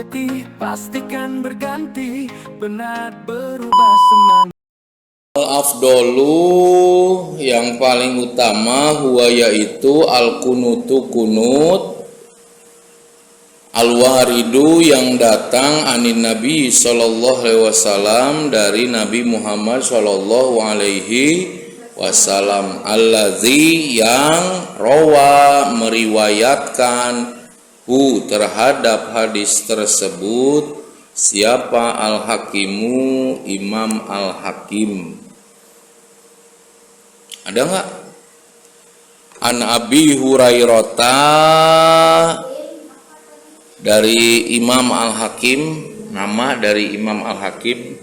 rezeki pastikan berganti, benar berubah semangat. Al-afdolu yang paling utama huwa yaitu al-kunutu kunut al-waridu yang datang anin Nabi sallallahu alaihi wasallam dari Nabi Muhammad sallallahu alaihi wasallam, allazi yang rawa meriwayatkan hu terhadap hadis tersebut siapa al-hakimu Imam al-Hakim. Ada nggak? An Abi Hurairah dari Imam Al-Hakim, nama dari Imam Al-Hakim.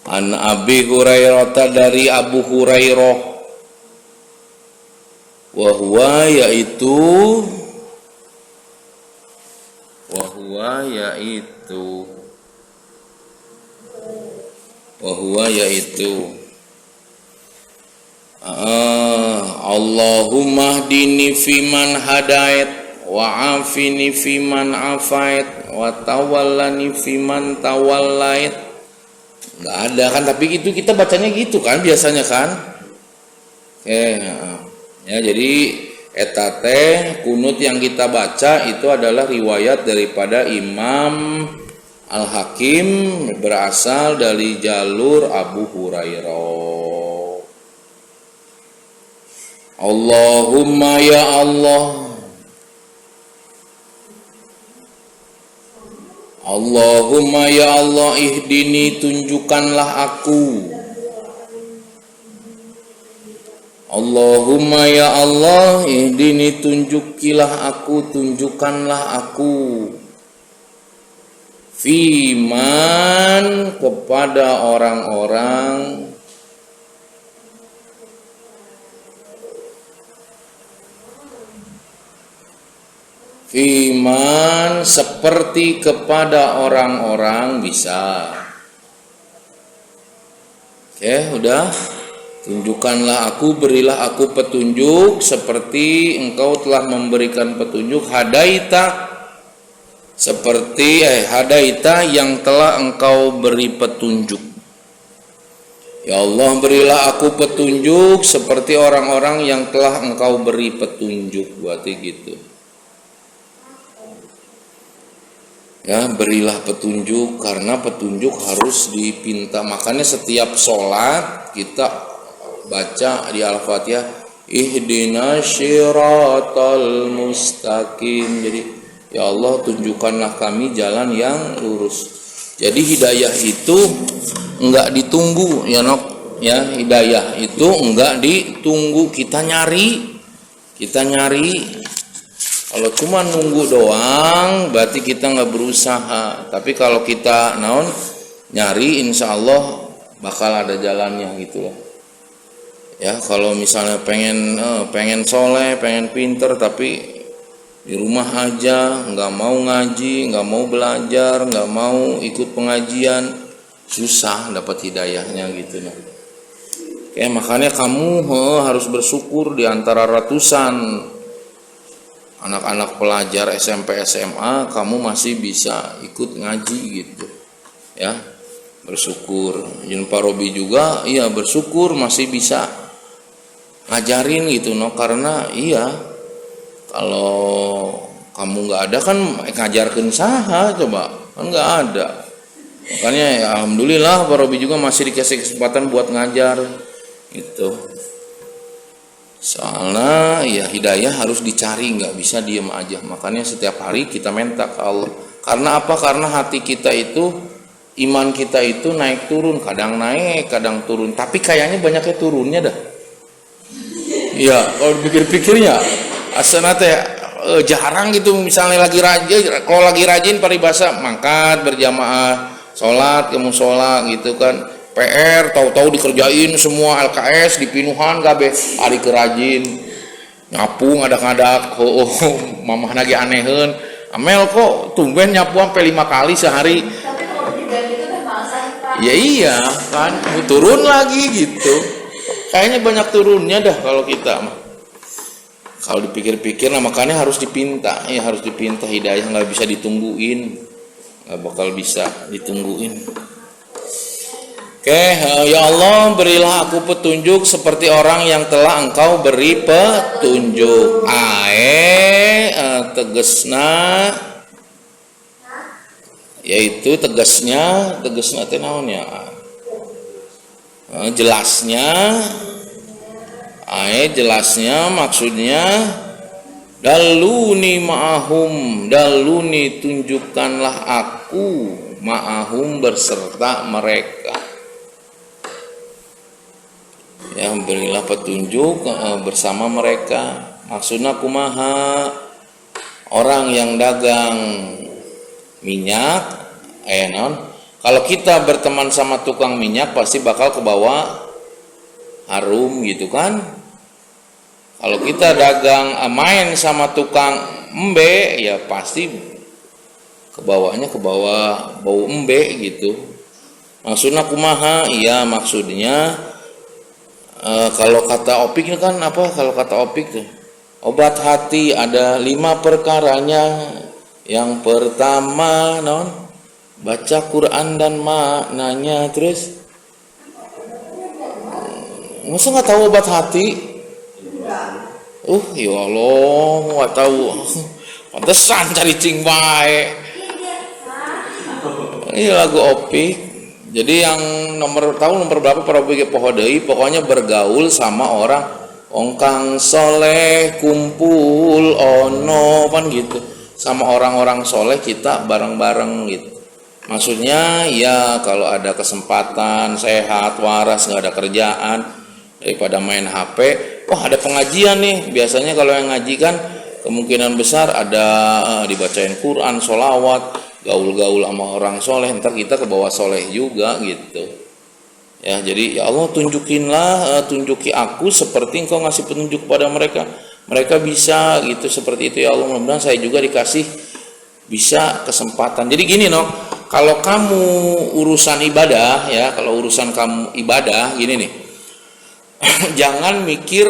An Abi Hurairah dari Abu Hurairah, wahwa yaitu Allahumma hdini fiman hadait wa afini fiman afait wa tawallani fiman tawallait. Enggak ada kan, tapi itu kita bacanya gitu kan biasanya kan. Ya, jadi eta teh kunut yang kita baca itu adalah riwayat daripada Imam Al-Hakim, berasal dari jalur Abu Hurairah. Allahumma ya Allah, Allahumma ya Allah, ihdini tunjukkanlah aku. Allahumma ya Allah, ihdini tunjukilah aku, tunjukkanlah aku. Fiman kepada orang-orang Fiman seperti kepada orang-orang bisa. Oke, udah. Tunjukkanlah aku, berilah aku petunjuk seperti engkau telah memberikan petunjuk. Hadaita seperti hadaita yang telah engkau beri petunjuk. Ya Allah, berilah aku petunjuk seperti orang-orang yang telah engkau beri petunjuk. Berarti gitu. Ya, berilah petunjuk, karena petunjuk harus dipinta. Makanya setiap sholat kita baca di Al-Fatihah, ihdinas syiratal mustaqim. Jadi ya Allah, tunjukkanlah kami jalan yang lurus. Jadi hidayah itu enggak ditunggu ya Nok. Ya, hidayah itu enggak ditunggu, kita nyari. Kalau cuma nunggu doang berarti kita nggak berusaha. Tapi kalau kita nyari, insya Allah bakal ada jalannya gitu loh. Ya, kalau misalnya pengen soleh, pengen pinter, tapi di rumah aja, nggak mau ngaji, nggak mau belajar, nggak mau ikut pengajian, susah dapat hidayahnya gitu loh. Oke, makanya kamu harus bersyukur di antara ratusan anak-anak pelajar SMP SMA, kamu masih bisa ikut ngaji gitu ya, bersyukur. Pak Robi juga iya bersyukur masih bisa ngajarin gitu karena iya, kalau kamu nggak ada kan ngajarkan saha coba, kan nggak ada. Makanya ya, alhamdulillah Pak Robi juga masih dikasih kesempatan buat ngajar gitu. Soalnya ya hidayah harus dicari, nggak bisa diem aja. Makanya setiap hari kita minta ke Allah. Karena apa? Karena hati kita itu, iman kita itu naik turun, kadang naik kadang turun, tapi kayaknya banyaknya turunnya dah. Iya, kalau dipikir-pikirnya asana teh jarang gitu. Misalnya lagi rajin, kalau lagi rajin paribasa mangkat berjamaah sholat ke musola gitu kan, PR tahu-tahu dikerjain semua, LKS dipinuhan gabe ari kerajin nyapu ngadak-ngadak. Mamah lagi anehen, Amel kok tumben nyapu sampai 5 kali sehari. Tapi kalau diganti itu kan masalah. Ya iya kan, turun lagi gitu. Kayaknya banyak turunnya dah kalau kita mah. Kalau dipikir-pikir, nah makanya harus dipinta, ya harus dipinta hidayah, nggak bisa ditungguin. nggak bakal bisa ditungguin. Oke, ya Allah berilah aku petunjuk seperti orang yang telah Engkau beri petunjuk. Tegesna yaitu tegasnya teh naon ya? Jelasnya jelasnya maksudnya daluni ma'ahum, daluni tunjukkanlah aku ma'ahum berserta mereka. Ya, berilah petunjuk bersama mereka. Maksudnya kumaha? Orang yang dagang minyak, kalau kita berteman sama tukang minyak pasti bakal kebawa harum gitu kan. Kalau kita dagang main sama tukang embe ya pasti kebawanya kebawa bau embe gitu. Maksudnya kumaha? Iya maksudnya kalau kata Opik kan apa? Kalau kata Opik tuh obat hati ada 5 perkaranya. Yang pertama baca Quran dan maknanya. Terus masa nggak tahu obat hati? Ya Allah nggak tahu. Pantesan cari cing bae. Ini lagu Opik. Jadi yang nomor berapa para poho deui, pokoknya bergaul sama orang ongkang soleh kumpul ono pan gitu, sama orang-orang soleh kita bareng-bareng gitu. Maksudnya ya kalau ada kesempatan sehat waras nggak ada kerjaan daripada main HP, ada pengajian nih. Biasanya kalau yang ngaji kan kemungkinan besar ada dibacain Quran, sholawat, gaul-gaul sama orang soleh, ntar kita ke bawah soleh juga gitu ya. Jadi ya Allah tunjuki aku seperti Engkau ngasih petunjuk kepada mereka bisa gitu, seperti itu ya Allah. Mudah-mudahan saya juga dikasih bisa kesempatan. Jadi gini kalau kamu urusan ibadah ya, kalau urusan kamu ibadah gini nih jangan mikir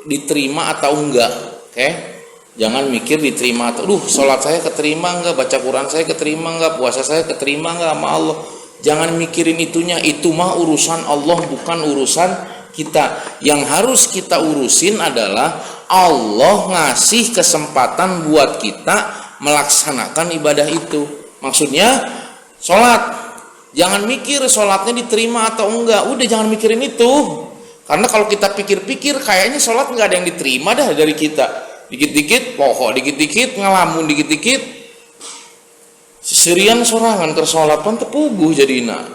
diterima atau enggak. Oke? Jangan mikir diterima atau sholat saya keterima enggak, baca Quran saya keterima enggak, puasa saya keterima enggak sama Allah. Jangan mikirin itunya, itu mah urusan Allah bukan urusan kita. Yang harus kita urusin adalah Allah ngasih kesempatan buat kita melaksanakan ibadah itu. Maksudnya sholat, jangan mikir sholatnya diterima atau enggak, udah jangan mikirin itu. Karena kalau kita pikir-pikir kayaknya sholat enggak ada yang diterima dah dari kita. Dikit-dikit poho, dikit-dikit ngalamun, dikit-dikit seserian sorangan kersolapan tepuguh jadina.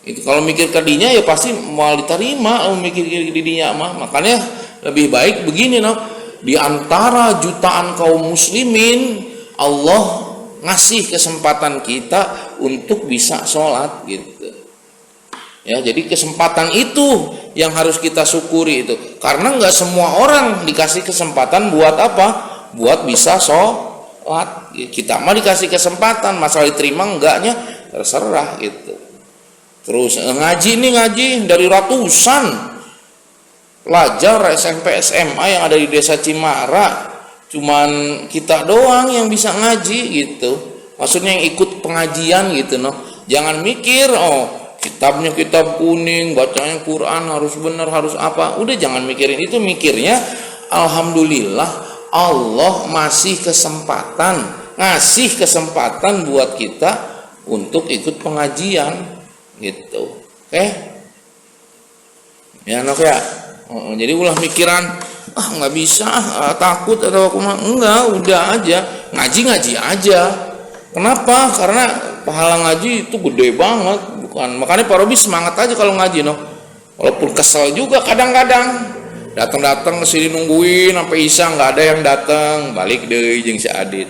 Itu kalau mikir ke dinya ya pasti mau diterima. Kalau mikir ke dinya mah, makanya lebih baik begini di antara jutaan kaum muslimin Allah ngasih kesempatan kita untuk bisa sholat gitu ya. Jadi kesempatan itu yang harus kita syukuri itu, karena nggak semua orang dikasih kesempatan buat apa? Buat bisa sholat. Kita mah dikasih kesempatan, masalah diterima enggaknya terserah gitu. Terus ngaji dari ratusan pelajar SMP SMA yang ada di desa Cimara, cuman kita doang yang bisa ngaji gitu. Maksudnya yang ikut pengajian gitu Jangan mikir kitabnya kitab kuning, bacanya Quran harus benar, harus apa. Udah jangan mikirin itu, mikirnya alhamdulillah Allah ngasih kesempatan buat kita untuk ikut pengajian gitu. Oke? Ya ya. Jadi ulah mikiran nggak bisa, takut atau aku mah enggak, udah aja ngaji aja. Kenapa? Karena pahala ngaji itu gede banget, bukan? Makanya Pak Robi semangat aja kalau ngaji walaupun kesel juga kadang-kadang, datang ke sini nungguin sampai isya nggak ada yang datang, balik deh jeung si Adit.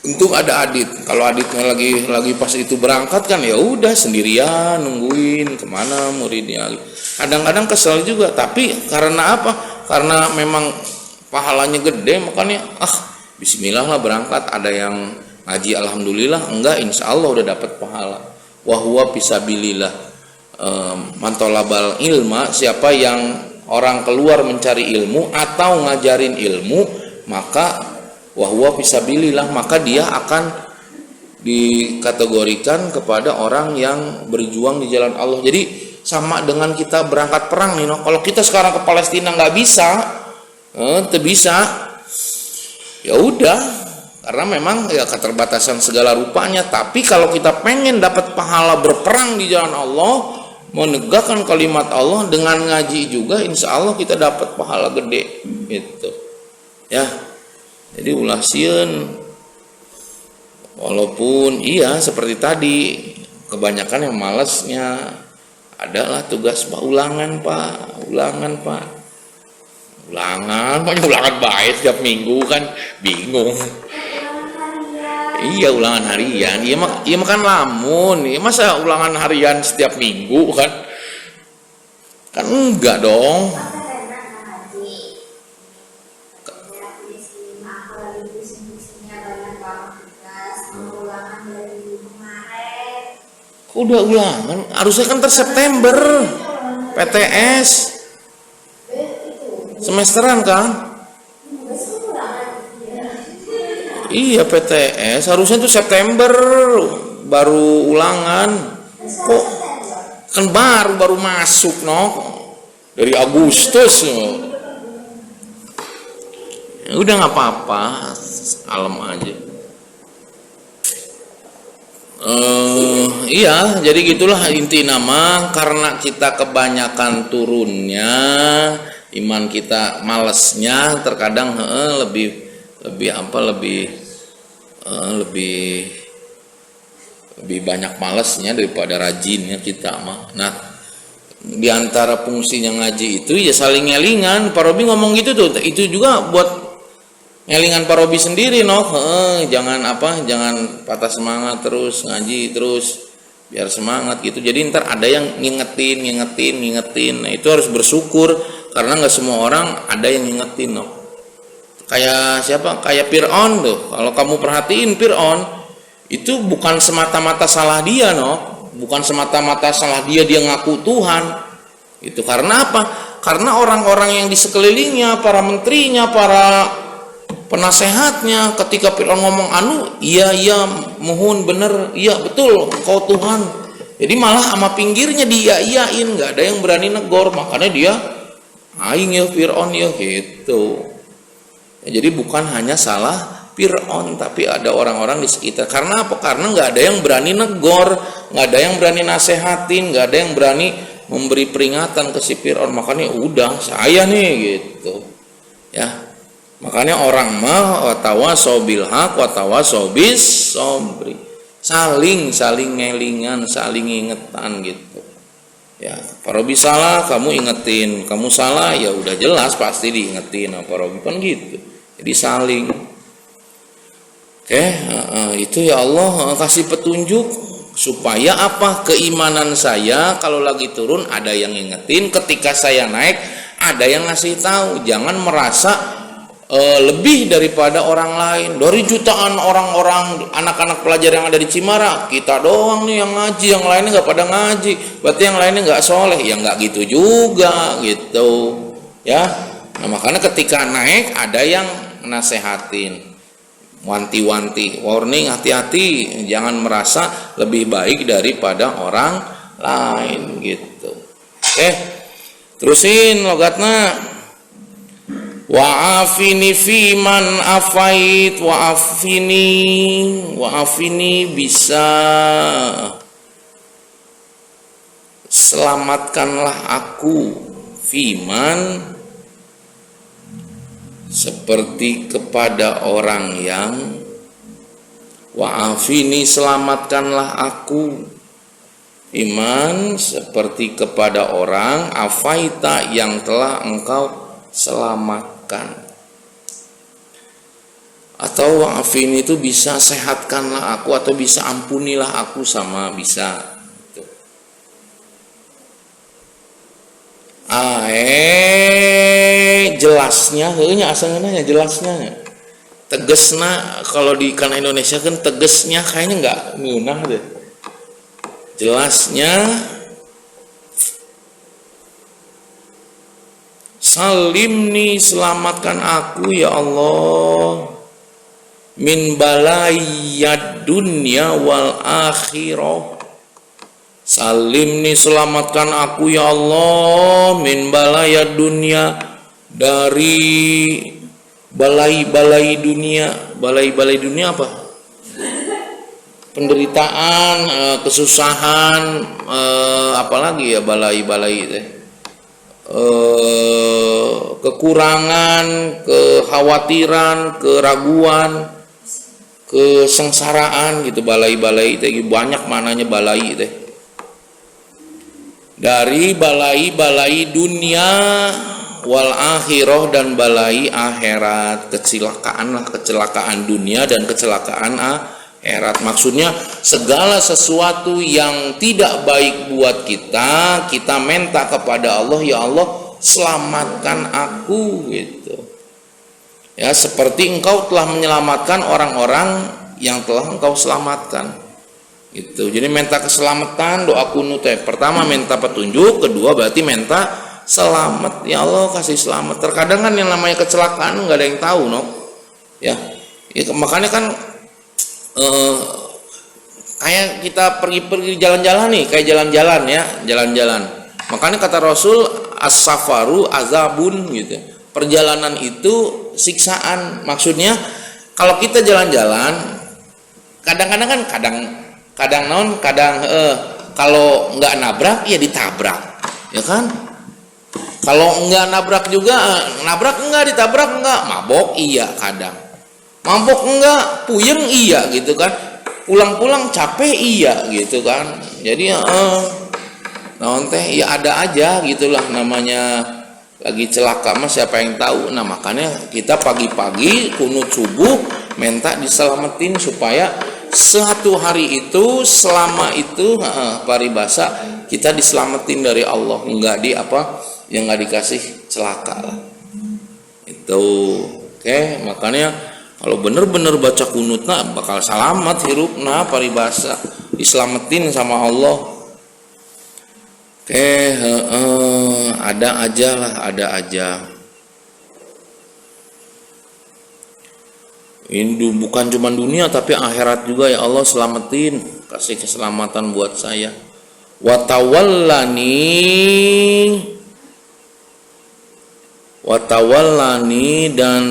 Untung ada Adit. Kalau Aditnya lagi pas itu berangkat kan ya udah sendirian nungguin kemana muridnya. Kadang-kadang kesel juga, tapi karena apa? Karena memang pahalanya gede, makanya bismillah lah berangkat. Ada yang ngaji alhamdulillah, enggak insya Allah udah dapat pahala. Wahwa fisabilillah. Mantolabal ilma, siapa yang orang keluar mencari ilmu atau ngajarin ilmu, maka wahwa fisabilillah, maka dia akan dikategorikan kepada orang yang berjuang di jalan Allah. Jadi sama dengan kita berangkat perang nih, no. Kalau kita sekarang ke Palestina nggak bisa, bisa, ya udah, karena memang ya keterbatasan segala rupanya. Tapi kalau kita pengen dapat pahala berperang di jalan Allah, menegakkan kalimat Allah dengan ngaji juga, insya Allah kita dapat pahala gede, gitu, ya. Jadi ulah sieun, walaupun iya seperti tadi kebanyakan yang malesnya adalah tugas Pak ulangan baik setiap minggu kan bingung. Iya ulangan harian, iya makan lamun, iya masa ulangan harian setiap minggu kan enggak dong. Udah ulangan, harusnya kan September PTS semesteran kan? Iya PTS harusnya tuh September baru ulangan. Kok kan baru masuk dari Agustus. Ya udah nggak apa-apa, kalem aja. Iya, jadi gitulah inti nama. Karena kita kebanyakan turunnya, iman kita malesnya, terkadang lebih banyak malesnya daripada rajinnya kita mah. Nah, di antara fungsinya ngaji itu ya saling ngelingan. Pak Robi ngomong gitu tuh, itu juga buat ngelingan Pak Robi sendiri jangan patah semangat terus ngaji terus biar semangat gitu. Jadi ntar ada yang ngingetin. Nah itu harus bersyukur karena nggak semua orang ada yang ngingetin Kayak siapa? Kayak Fir'aun tuh. Kalau kamu perhatiin Fir'aun itu bukan semata-mata salah dia bukan semata-mata salah dia ngaku Tuhan. Itu karena apa? Karena orang-orang yang di sekelilingnya, para menterinya, para penasehatnya, ketika Fir'aun ngomong iya mohon bener, iya betul engkau Tuhan, jadi malah sama pinggirnya diiyain, nggak ada yang berani negor. Makanya dia aing ya Fir'aun ya gitu ya. Jadi bukan hanya salah Fir'aun, tapi ada orang-orang di sekitar. Karena apa? Karena nggak ada yang berani negor, nggak ada yang berani nasehatin, nggak ada yang berani memberi peringatan ke si Fir'aun. Makanya udah saya nih gitu ya. Makanya orang mah watawasau bil haq watawasau bis sabri. Saling ngelingan, saling ingetan gitu. Ya, Pak Robi salah, kamu ingetin. Kamu salah, ya udah jelas pasti diingetin. Pak Robi kan gitu. Jadi saling. Oke, itu ya Allah kasih petunjuk supaya apa? Keimanan saya kalau lagi turun ada yang ingetin, ketika saya naik ada yang ngasih tahu. Jangan merasa lebih daripada orang lain. Dari jutaan orang-orang anak-anak pelajar yang ada di Cimara, kita doang nih yang ngaji, yang lainnya nggak pada ngaji, berarti yang lainnya nggak soleh. Ya nggak gitu juga gitu ya. Nah makanya ketika naik ada yang nasehatin, wanti-wanti, warning, hati-hati, jangan merasa lebih baik daripada orang lain gitu. Oke, terusin logatna. Wa'afini fiman afait, wa'afini bisa selamatkanlah aku fiman seperti kepada orang yang wa'afini selamatkanlah aku iman seperti kepada orang afaita yang telah engkau selamatkan. Atau wa'afin itu bisa sehatkanlah aku, atau bisa ampunilah aku, sama bisa gitu. Jelasnya heunya asalnya jelasnya tegesna. Kalau di kana Indonesia kan tegesnya kayaknya nggak ngeunah deh. Jelasnya salimni, selamatkan aku ya Allah, min balayad dunya wal akhirah. Salimni, selamatkan aku ya Allah, min balaya dunia, dari balai-balai dunia. Balai-balai dunia apa? Penderitaan, kesusahan, apalagi ya balai-balai itu. Kekurangan, kekhawatiran, keraguan, kesengsaraan gitu. Balai-balai itu banyak mananya balai itu. Dari balai-balai dunia wal akhirah, dan balai akhirat. Kecelakaan dunia dan kecelakaan akhirat. Maksudnya segala sesuatu yang tidak baik buat kita, kita minta kepada Allah, ya Allah selamatkan aku gitu. Ya, seperti engkau telah menyelamatkan orang-orang yang telah engkau selamatkan. Itu. Jadi minta keselamatan, doa kunut ya. Pertama minta petunjuk, kedua berarti minta selamat. Ya Allah kasih selamat. Terkadang kan yang namanya kecelakaan nggak ada yang tahu, no. Ya, makanya kan kayak kita pergi jalan-jalan nih, kayak jalan-jalan ya, jalan-jalan. Makanya kata Rasul, as-safaru azabun gitu. Perjalanan itu siksaan. Maksudnya kalau kita jalan-jalan, kadang-kadang kan kalau nggak nabrak ya ditabrak, ya kan? Kalau nggak nabrak juga, nabrak enggak, ditabrak enggak, mabok iya kadang, mabok enggak, puyeng iya gitu kan, pulang-pulang capek iya gitu kan. Jadi ya ada aja gitulah, namanya lagi celaka mah siapa yang tahu. Nah makanya kita pagi-pagi kunut subuh minta diselamatin supaya satu hari itu, selama itu paribasa kita diselamatin dari Allah, enggak yang nggak dikasih celaka lah. Itu oke. Makanya kalau bener-bener baca kunutna bakal selamat hirupna paribasa, diselamatin sama Allah. Oke, ada aja lah, ada aja. Ini bukan cuma dunia tapi akhirat juga, ya Allah selamatin, kasih keselamatan buat saya. Watawallani dan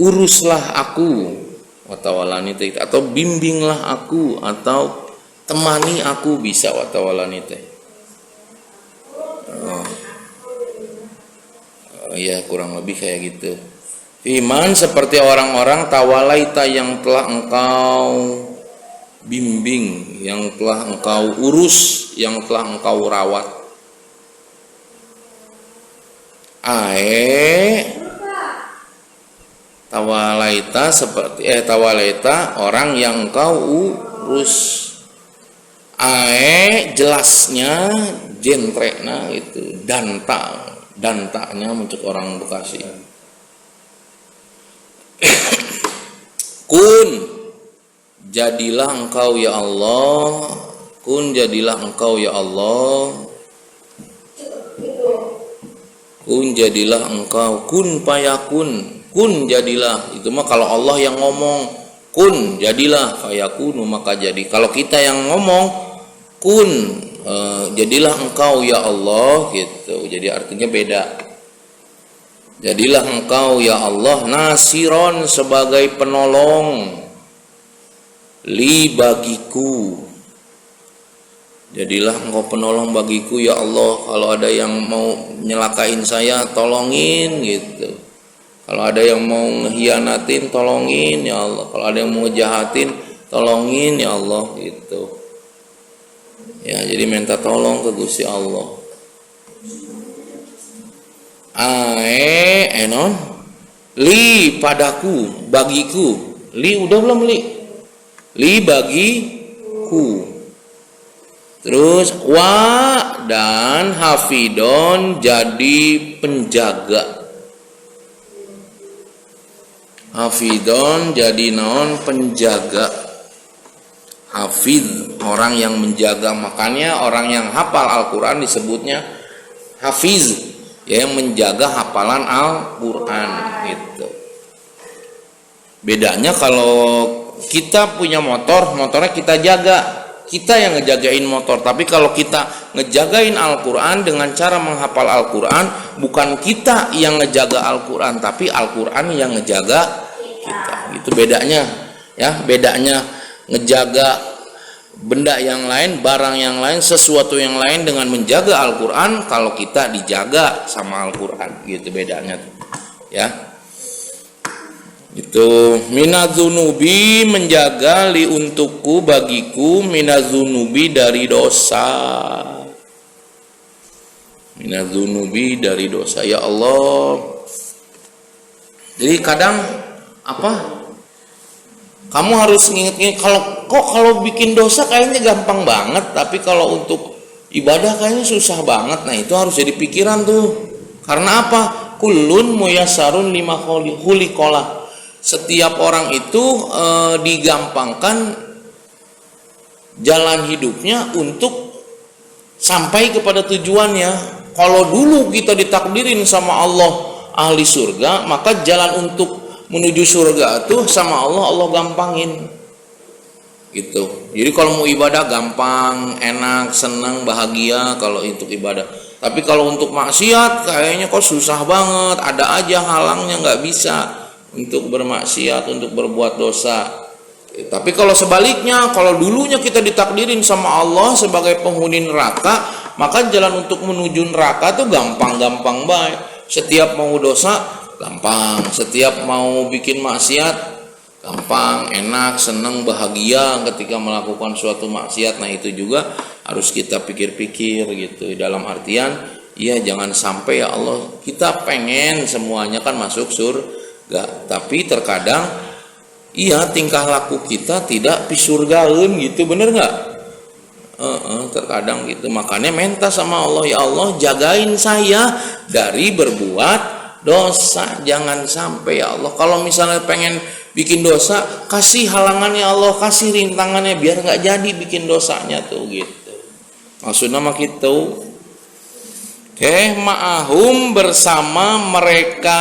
uruslah aku, watawallani teh, atau bimbinglah aku, atau temani aku, bisa watawallani teh. Ya kurang lebih kayak gitu. Iman seperti orang-orang tawalaita yang telah engkau bimbing, yang telah engkau urus, yang telah engkau rawat. Tawalaita seperti tawalaita orang yang engkau urus. Jelasnya jentrekna itu dantaknya untuk orang Bekasi. Kun, jadilah engkau ya Allah. Kun, jadilah engkau ya Allah. Kun, jadilah engkau. Kun payakun. Kun, jadilah. Itu mah kalau Allah yang ngomong. Kun, jadilah. Fayakunu, maka jadi. Kalau kita yang ngomong, kun, jadilah engkau ya Allah gitu. Jadi artinya beda. Jadilah engkau ya Allah nasiron, sebagai penolong, li bagiku. Jadilah engkau penolong bagiku ya Allah. Kalau ada yang mau nyelakain saya, tolongin gitu. Kalau ada yang mau ngehianatin, tolongin ya Allah. Kalau ada yang mau ngejahatin, tolongin ya Allah gitu. Ya, jadi minta tolong ke Gusti Allah. Enon, li padaku, bagiku. Li udah belum li? Li bagiku. Terus wa dan hafidon, jadi penjaga. Hafidon jadi non penjaga. Hafiz, orang yang menjaga. Makanya orang yang hafal Al-Quran disebutnya hafiz, ya, yang menjaga hafalan Al-Quran gitu. Bedanya kalau kita punya motor, motornya kita jaga, kita yang ngejagain motor. Tapi kalau kita ngejagain Al-Quran dengan cara menghafal Al-Quran, bukan kita yang ngejaga Al-Quran, tapi Al-Quran yang ngejaga kita. Itu bedanya, ya. Bedanya ngejaga benda yang lain, barang yang lain, sesuatu yang lain dengan menjaga Al-Quran. Kalau kita dijaga sama Al-Quran, gitu bedanya, ya. Itu minazunubi, menjaga li untukku, bagiku, minazunubi dari dosa, minazunubi dari dosa, ya Allah. Jadi kadang apa, kamu harus nginget-nginget, kalau bikin dosa kayaknya gampang banget, tapi kalau untuk ibadah kayaknya susah banget. Nah itu harus jadi pikiran tuh. Karena apa? Kullun muyassarun lima khuliqalah. Setiap orang itu digampangkan jalan hidupnya untuk sampai kepada tujuannya. Kalau dulu kita ditakdirin sama Allah ahli surga, maka jalan untuk menuju surga itu sama Allah gampangin. Gitu. Jadi kalau mau ibadah gampang, enak, senang, bahagia kalau untuk ibadah. Tapi kalau untuk maksiat kayaknya kok susah banget, ada aja halangnya, nggak bisa untuk bermaksiat, untuk berbuat dosa. Tapi kalau sebaliknya, kalau dulunya kita ditakdirin sama Allah sebagai penghuni neraka, maka jalan untuk menuju neraka itu gampang-gampang baik. Setiap mau dosa gampang, setiap mau bikin maksiat gampang, enak, senang, bahagia ketika melakukan suatu maksiat. Nah itu juga harus kita pikir-pikir gitu. Dalam artian, ya jangan sampai ya Allah, kita pengen semuanya kan masuk surga. Tapi terkadang iya tingkah laku kita tidak pisurgaeun gitu, bener nggak? Terkadang gitu. Makanya minta sama Allah, ya Allah jagain saya dari berbuat dosa, jangan sampai ya Allah. Kalau misalnya pengen bikin dosa, kasih halangannya Allah, kasih rintangannya biar nggak jadi bikin dosanya tuh gitu. Maksudnya mah gitu. Oke, ma'ahum bersama mereka,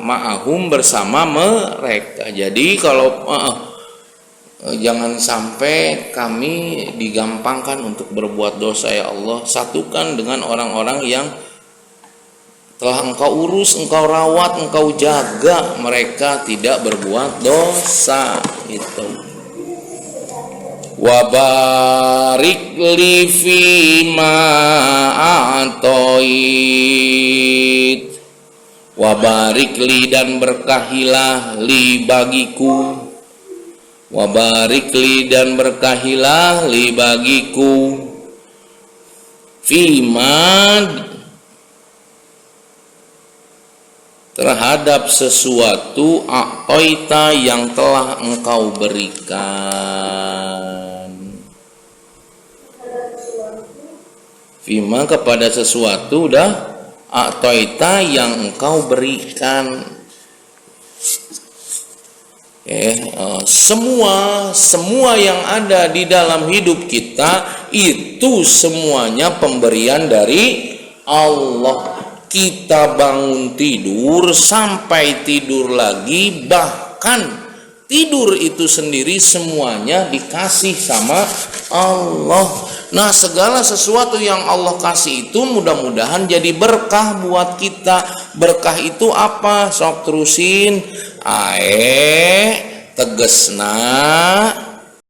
ma'ahum bersama mereka. Jadi kalau jangan sampai kami digampangkan untuk berbuat dosa ya Allah. Satukan dengan orang-orang yang telah Engkau urus, Engkau rawat, Engkau jaga, mereka tidak berbuat dosa itu. Wa barik li fima a'toit, wa barik li dan berkahilah li bagiku, wa barik li dan berkahilah li bagiku, fima terhadap sesuatu a'toita yang telah Engkau berikan. Fima kepada sesuatu dah a'toita yang Engkau berikan. Semua yang ada di dalam hidup kita itu semuanya pemberian dari Allah. Kita bangun tidur sampai tidur lagi, bahkan tidur itu sendiri semuanya dikasih sama Allah. Nah segala sesuatu yang Allah kasih itu mudah-mudahan jadi berkah buat kita. Berkah itu apa? Sok terusin. Tegesna